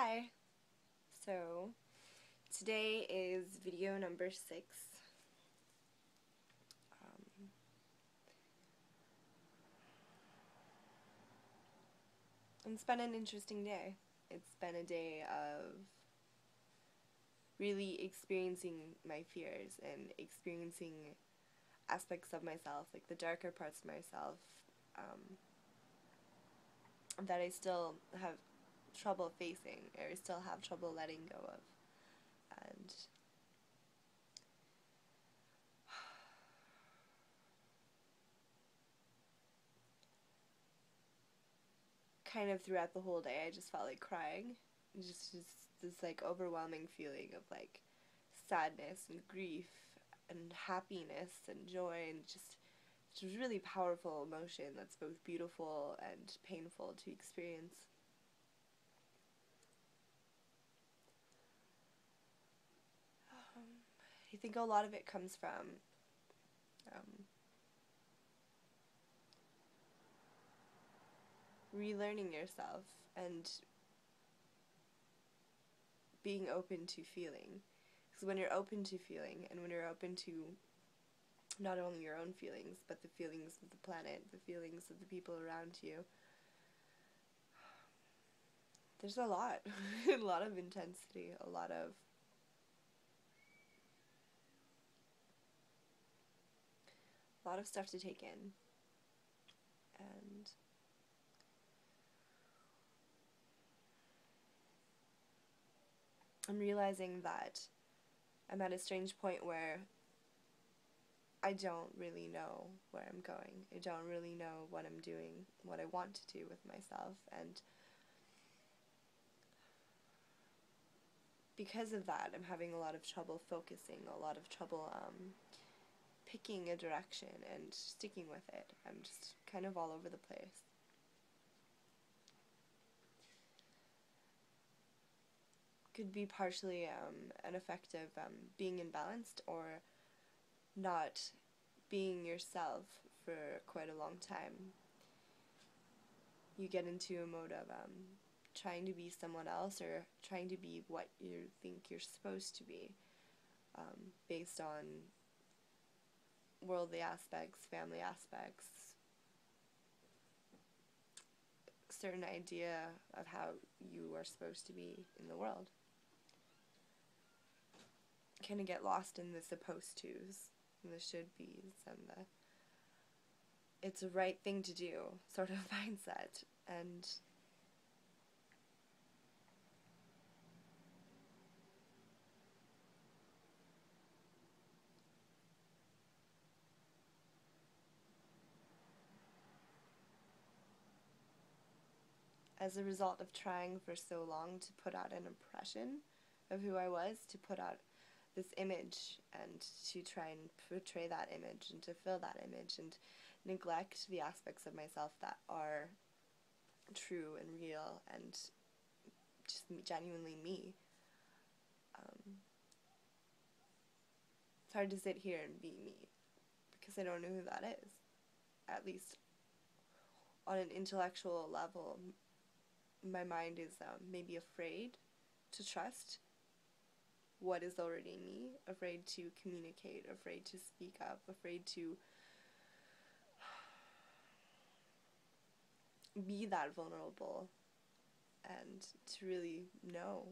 Hi! So, today is video number 6. It's been an interesting day. It's been a day of really experiencing my fears and experiencing aspects of myself, like the darker parts of myself, that I still have trouble facing, or still have trouble letting go of. And kind of throughout the whole day I just felt like crying. Just this like overwhelming feeling of like sadness and grief and happiness and joy, and just it's a really powerful emotion that's both beautiful and painful to experience. I think a lot of it comes from relearning yourself and being open to feeling. Because when you're open to feeling, and when you're open to not only your own feelings, but the feelings of the planet, the feelings of the people around you, there's a lot, a lot of intensity, a lot of stuff to take in. And I'm realizing that I'm at a strange point where I don't really know where I'm going. I don't really know what I'm doing, what I want to do with myself, and because of that, I'm having a lot of trouble focusing, a lot of trouble picking a direction and sticking with it. I'm just kind of all over the place. Could be partially an effect of being imbalanced, or not being yourself for quite a long time. You get into a mode of trying to be someone else, or trying to be what you think you're supposed to be, based on worldly aspects, family aspects, certain idea of how you are supposed to be in the world. Kind of get lost in the supposed tos and the should be's and the it's a right thing to do sort of mindset. And as a result of trying for so long to put out an impression of who I was, to put out this image and to try and portray that image and to fill that image, and neglect the aspects of myself that are true and real and just genuinely me. It's hard to sit here and be me because I don't know who that is. At least on an intellectual level, my mind is maybe afraid to trust what is already me, afraid to communicate, afraid to speak up, afraid to be that vulnerable, and to really know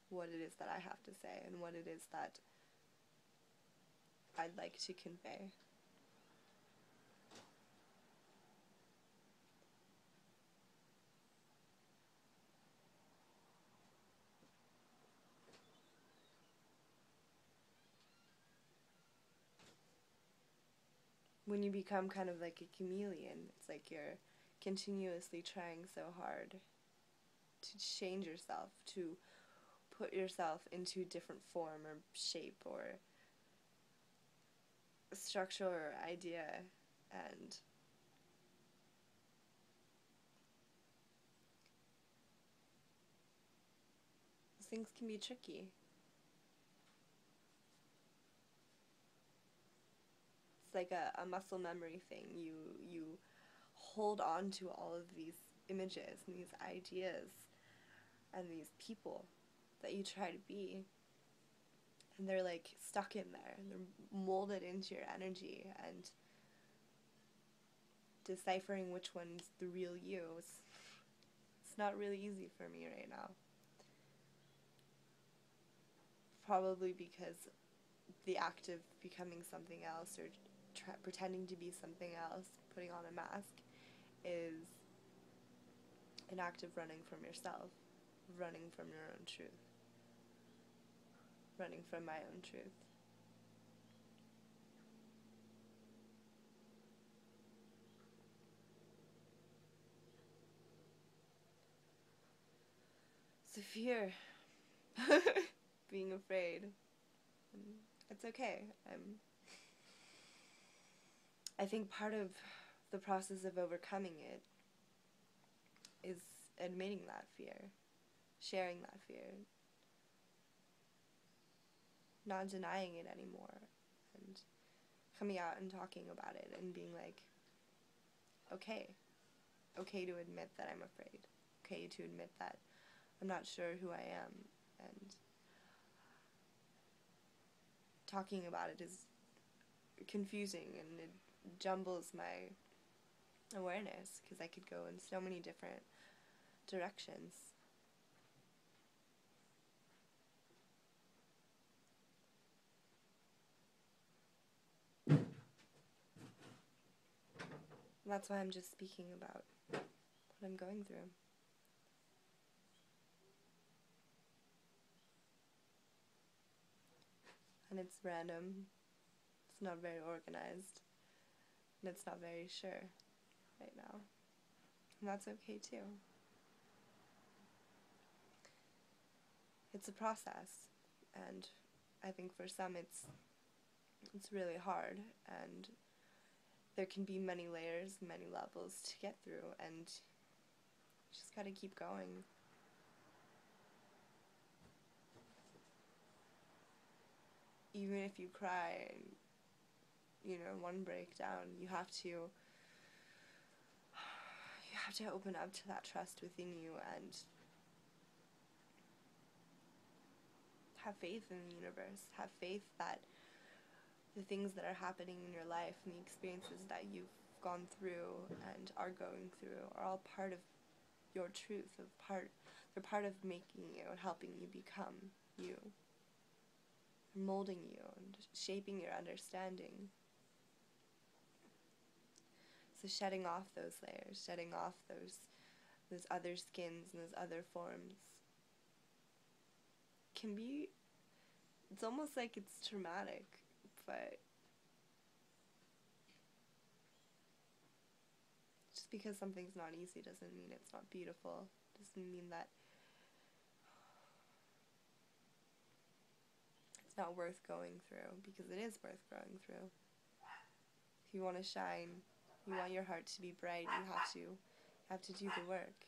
what it is that I have to say and what it is that I'd like to convey. When you become kind of like a chameleon, it's like you're continuously trying so hard to change yourself, to put yourself into a different form or shape or structure or idea, and things can be tricky. It's like a muscle memory thing. You hold on to all of these images and these ideas and these people that you try to be, and they're like stuck in there, and they're molded into your energy, and deciphering which one's the real you it's not really easy for me right now. Probably because the act of becoming something else, or pretending to be something else, putting on a mask, is an act of running from yourself, running from your own truth, running from my own truth. So fear, being afraid, it's okay. I think part of the process of overcoming it is admitting that fear, sharing that fear, not denying it anymore, and coming out and talking about it and being like, okay to admit that I'm afraid, okay to admit that I'm not sure who I am, and talking about it is confusing and it jumbles my awareness because I could go in so many different directions. And that's why I'm just speaking about what I'm going through. And it's random, it's not very organized, and it's not very sure right now. And that's okay too. It's a process, and I think for some it's really hard, and there can be many layers, many levels to get through, and you just gotta keep going. Even if you cry and, one breakdown, you have to open up to that trust within you and have faith in the universe. Have faith that the things that are happening in your life and the experiences that you've gone through and are going through are all part of your truth, they're part of making you and helping you become you, molding you and shaping your understanding. So shedding off those layers, shedding off those other skins and those other forms can be, it's almost like it's traumatic, but just because something's not easy doesn't mean it's not beautiful, doesn't mean that it's not worth going through, because it is worth going through. If you want to shine, you want your heart to be bright, you have to do the work.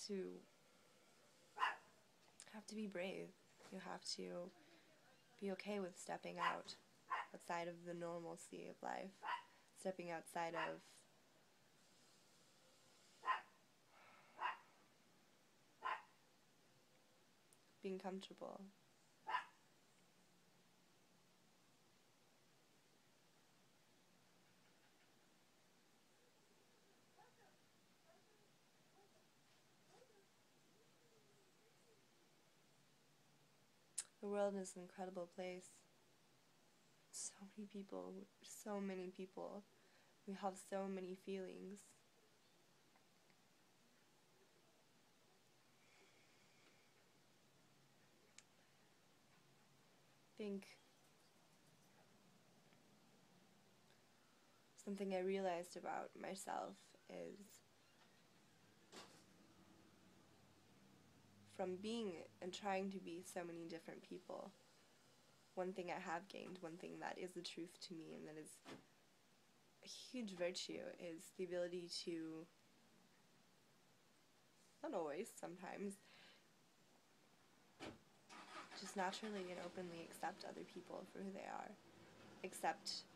You have to be brave. You have to be okay with stepping outside of the normalcy of life, stepping outside of being comfortable. The world is an incredible place. So many people, so many people. We have so many feelings. I think something I realized about myself is from being and trying to be so many different people, one thing I have gained, one thing that is the truth to me and that is a huge virtue, is the ability to, not always, sometimes, just naturally and openly accept other people for who they are, accept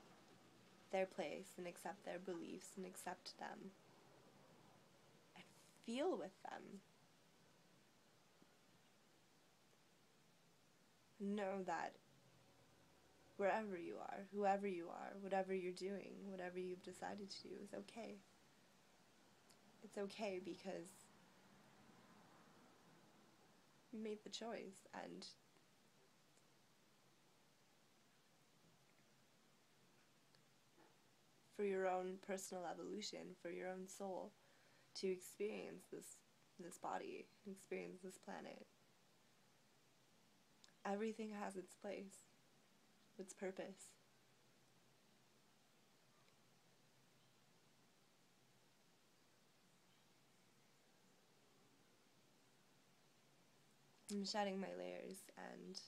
their place and accept their beliefs and accept them. feel with them. Know that wherever you are, whoever you are, whatever you're doing, whatever you've decided to do is okay. It's okay because you made the choice, and for your own personal evolution, for your own soul, to experience this body, experience this planet. Everything has its place, its purpose. I'm shedding my layers, and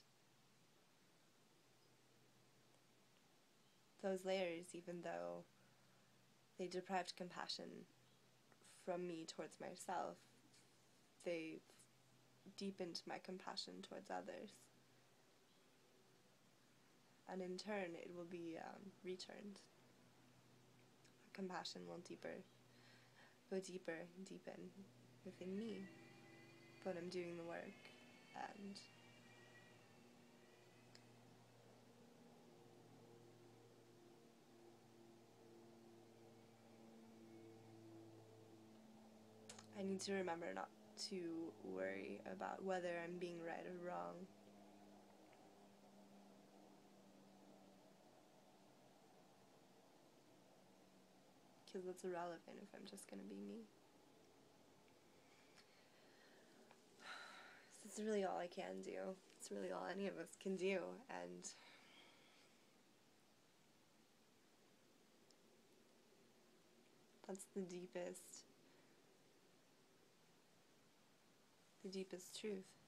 those layers, even though they deprived compassion from me towards myself, they've deepened my compassion towards others. And in turn, it will be returned. Compassion will go deeper and deepen within me. But I'm doing the work, and I need to remember not to worry about whether I'm being right or wrong. Because it's irrelevant if I'm just gonna be me. This is really all I can do. It's really all any of us can do, and that's the deepest truth.